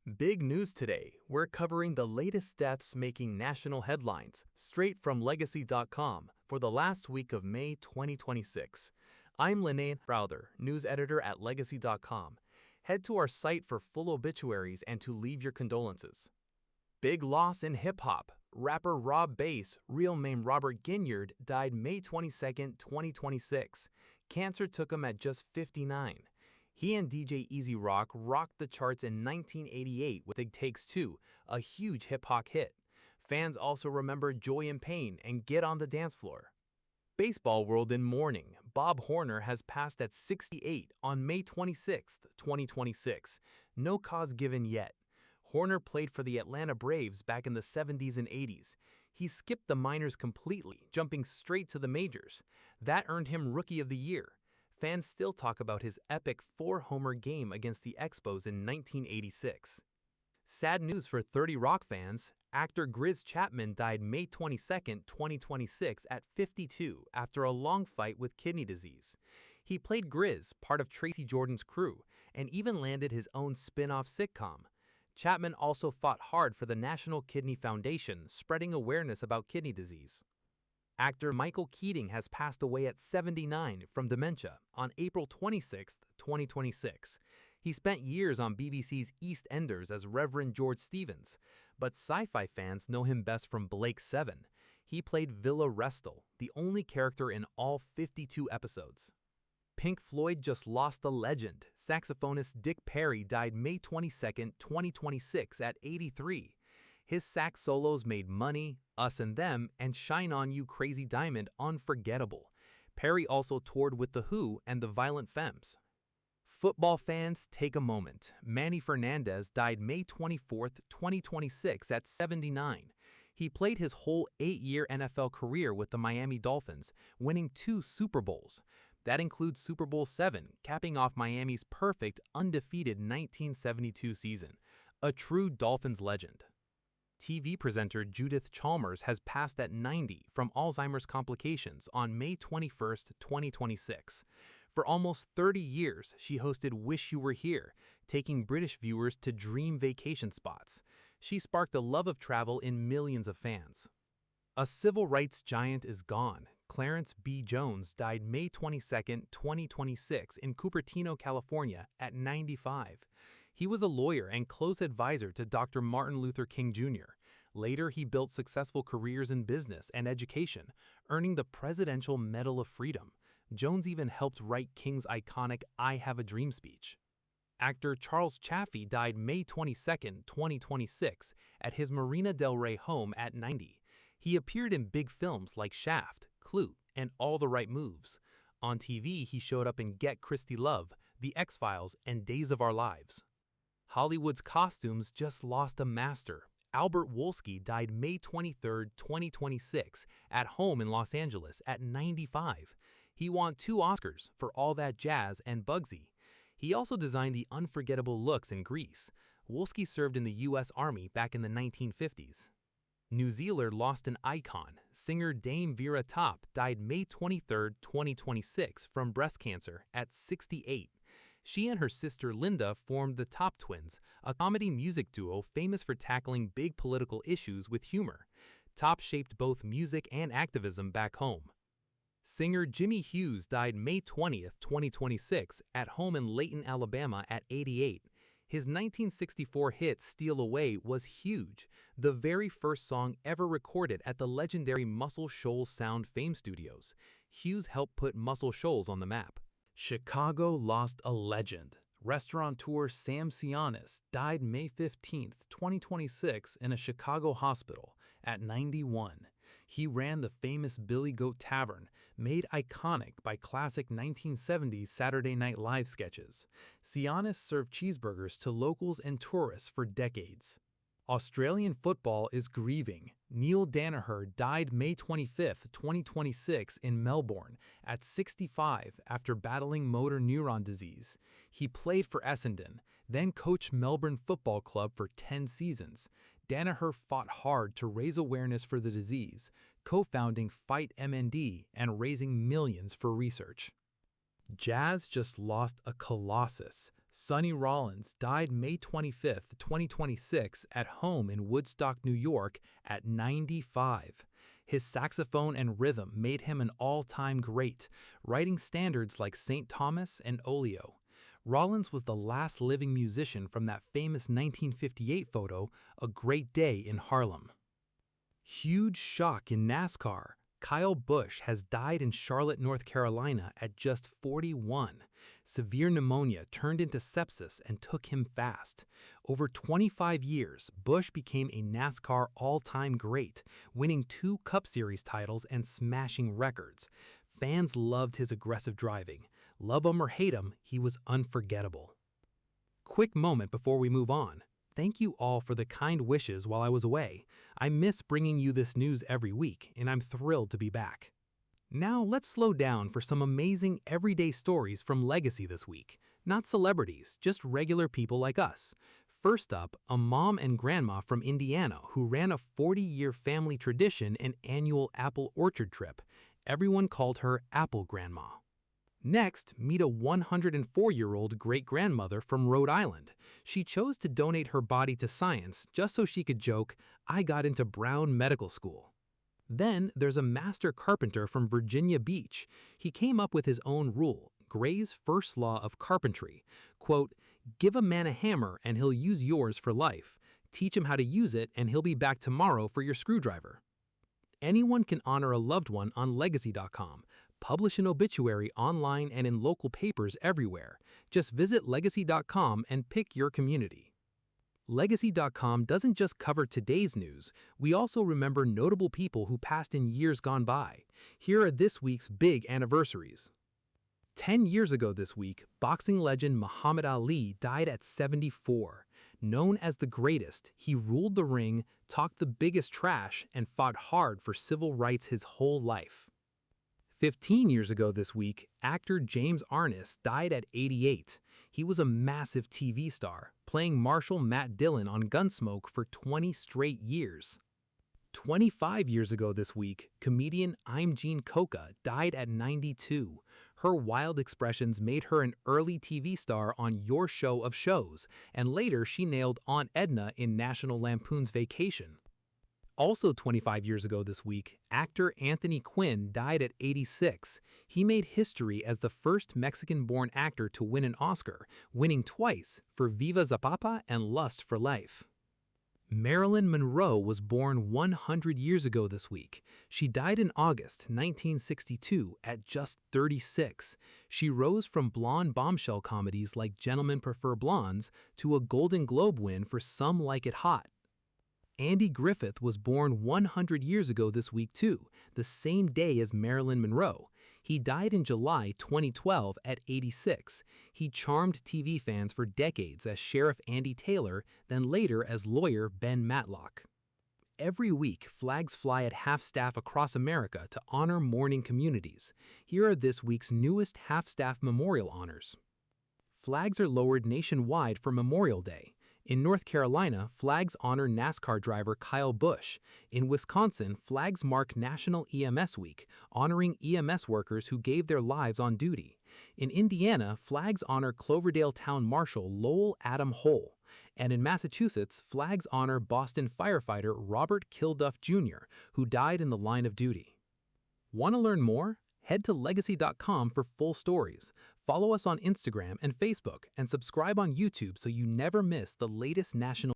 Big news today. We're covering the latest deaths making national headlines, straight from legacy.com for the last week of May 2026. I'm Lene Browther, news editor at legacy.com. Head to our site for full obituaries and to leave your condolences. Big loss in hip-hop. Rapper Rob Bass, real name Robert Ginyard, died May 22, 2026. Cancer took him at just 59. He and DJ Easy Rock rocked the charts in 1988 with It Takes Two, a huge hip-hop hit. Fans also remember Joy and Pain and Get on the Dance Floor. Baseball world in mourning. Bob Horner has passed at 68 on May 26, 2026. No cause given yet. Horner played for the Atlanta Braves back in the 70s and 80s. He skipped the minors completely, jumping straight to the majors. That earned him Rookie of the Year. Fans still talk about his epic 4-homer game against the Expos in 1986. Sad news for 30 Rock fans. Actor Grizz Chapman died May 22, 2026 at 52 after a long fight with kidney disease. He played Grizz, part of Tracy Jordan's crew, and even landed his own spin-off sitcom. Chapman also fought hard for the National Kidney Foundation, spreading awareness about kidney disease. Actor Michael Keating has passed away at 79 from dementia on April 26, 2026. He spent years on BBC's EastEnders as Reverend George Stevens, but sci-fi fans know him best from Blake 7. He played Villa Restal, the only character in all 52 episodes. Pink Floyd just lost a legend. Saxophonist Dick Perry died May 22, 2026 at 83. His sax solos made Money, Us and Them, and Shine On You Crazy Diamond unforgettable. Perry also toured with The Who and the Violent Femmes. Football fans, take a moment. Manny Fernandez died May 24, 2026 at 79. He played his whole 8-year NFL career with the Miami Dolphins, winning 2 Super Bowls. That includes Super Bowl VII, capping off Miami's perfect, undefeated 1972 season. A true Dolphins legend. TV presenter Judith Chalmers has passed at 90 from Alzheimer's complications on May 21, 2026. For almost 30 years, she hosted Wish You Were Here, taking British viewers to dream vacation spots. She sparked a love of travel in millions of fans. A civil rights giant is gone. Clarence B. Jones died May 22, 2026 in Cupertino, California at 95. He was a lawyer and close advisor to Dr. Martin Luther King Jr. Later, he built successful careers in business and education, earning the Presidential Medal of Freedom. Jones even helped write King's iconic I Have a Dream speech. Actor Charles Chaffee died May 22, 2026 at his Marina del Rey home at 90. He appeared in big films like Shaft, Clute, and All the Right Moves. On TV, he showed up in Get Christy Love, The X-Files, and Days of Our Lives. Hollywood's costumes just lost a master. Albert Wolsky died May 23, 2026 at home in Los Angeles at 95. He won 2 Oscars for All That Jazz and Bugsy. He also designed the unforgettable looks in Grease. Wolsky served in the U.S. Army back in the 1950s. New Zealand lost an icon. Singer Dame Vera Top died May 23, 2026 from breast cancer at 68. She and her sister Linda formed the Top Twins, a comedy music duo famous for tackling big political issues with humor. Top shaped both music and activism back home. Singer Jimmy Hughes died May 20, 2026 at home in Layton, Alabama at 88. His 1964 hit Steal Away was huge, the very first song ever recorded at the legendary Muscle Shoals Sound Fame Studios. Hughes helped put Muscle Shoals on the map. Chicago lost a legend. Restaurateur Sam Sionis died May 15, 2026 in a Chicago hospital at 91. He ran the famous Billy Goat Tavern, made iconic by classic 1970s Saturday Night Live sketches. Sionis served cheeseburgers to locals and tourists for decades. Australian football is grieving. Neil Danaher died May 25, 2026 in Melbourne at 65 after battling motor neuron disease. He played for Essendon, then coached Melbourne Football Club for 10 seasons. Danaher fought hard to raise awareness for the disease, co-founding Fight MND and raising millions for research. Jazz just lost a colossus. Sonny Rollins died May 25, 2026, at home in Woodstock, New York, at 95. His saxophone and rhythm made him an all-time great, writing standards like St. Thomas and Oleo. Rollins was the last living musician from that famous 1958 photo, A Great Day in Harlem. Huge shock in NASCAR. Kyle Busch has died in Charlotte, North Carolina at just 41. Severe pneumonia turned into sepsis and took him fast. Over 25 years, Busch became a NASCAR all-time great, winning 2 Cup Series titles and smashing records. Fans loved his aggressive driving. Love him or hate him, he was unforgettable. Quick moment before we move on. Thank you all for the kind wishes while I was away. I miss bringing you this news every week, and I'm thrilled to be back. Now let's slow down for some amazing everyday stories from Legacy this week. Not celebrities, just regular people like us. First up, a mom and grandma from Indiana who ran a 40-year family tradition and annual apple orchard trip. Everyone called her Apple Grandma. Next, meet a 104-year-old great-grandmother from Rhode Island. She chose to donate her body to science just so she could joke, "I got into Brown Medical School." Then there's a master carpenter from Virginia Beach. He came up with his own rule, Gray's first law of carpentry. Quote, "Give a man a hammer and he'll use yours for life. Teach him how to use it and he'll be back tomorrow for your screwdriver." Anyone can honor a loved one on legacy.com. Publish an obituary online and in local papers everywhere. Just visit legacy.com and pick your community. Legacy.com doesn't just cover today's news, we also remember notable people who passed in years gone by. Here are this week's big anniversaries. 10 years ago this week, boxing legend Muhammad Ali died at 74. Known as the greatest, he ruled the ring, talked the biggest trash, and fought hard for civil rights his whole life. 15 years ago this week, actor James Arness died at 88. He was a massive TV star, playing Marshal Matt Dillon on Gunsmoke for 20 straight years. 25 years ago this week, comedian Imogene Coca died at 92. Her wild expressions made her an early TV star on Your Show of Shows, and later she nailed Aunt Edna in National Lampoon's Vacation. Also 25 years ago this week, actor Anthony Quinn died at 86. He made history as the first Mexican-born actor to win an Oscar, winning twice for Viva Zapata and Lust for Life. Marilyn Monroe was born 100 years ago this week. She died in August 1962 at just 36. She rose from blonde bombshell comedies like Gentlemen Prefer Blondes to a Golden Globe win for Some Like It Hot. Andy Griffith was born 100 years ago this week too, the same day as Marilyn Monroe. He died in July 2012 at 86. He charmed TV fans for decades as Sheriff Andy Taylor, then later as lawyer Ben Matlock. Every week, flags fly at half-staff across America to honor mourning communities. Here are this week's newest half-staff memorial honors. Flags are lowered nationwide for Memorial Day. In North Carolina, flags honor NASCAR driver Kyle Busch. In Wisconsin, flags mark National EMS Week, honoring EMS workers who gave their lives on duty. In Indiana, flags honor Cloverdale Town Marshal Lowell Adam Hull. And in Massachusetts, flags honor Boston firefighter Robert Kilduff Jr., who died in the line of duty. Want to learn more? Head to legacy.com for full stories. Follow us on Instagram and Facebook, and subscribe on YouTube so you never miss the latest national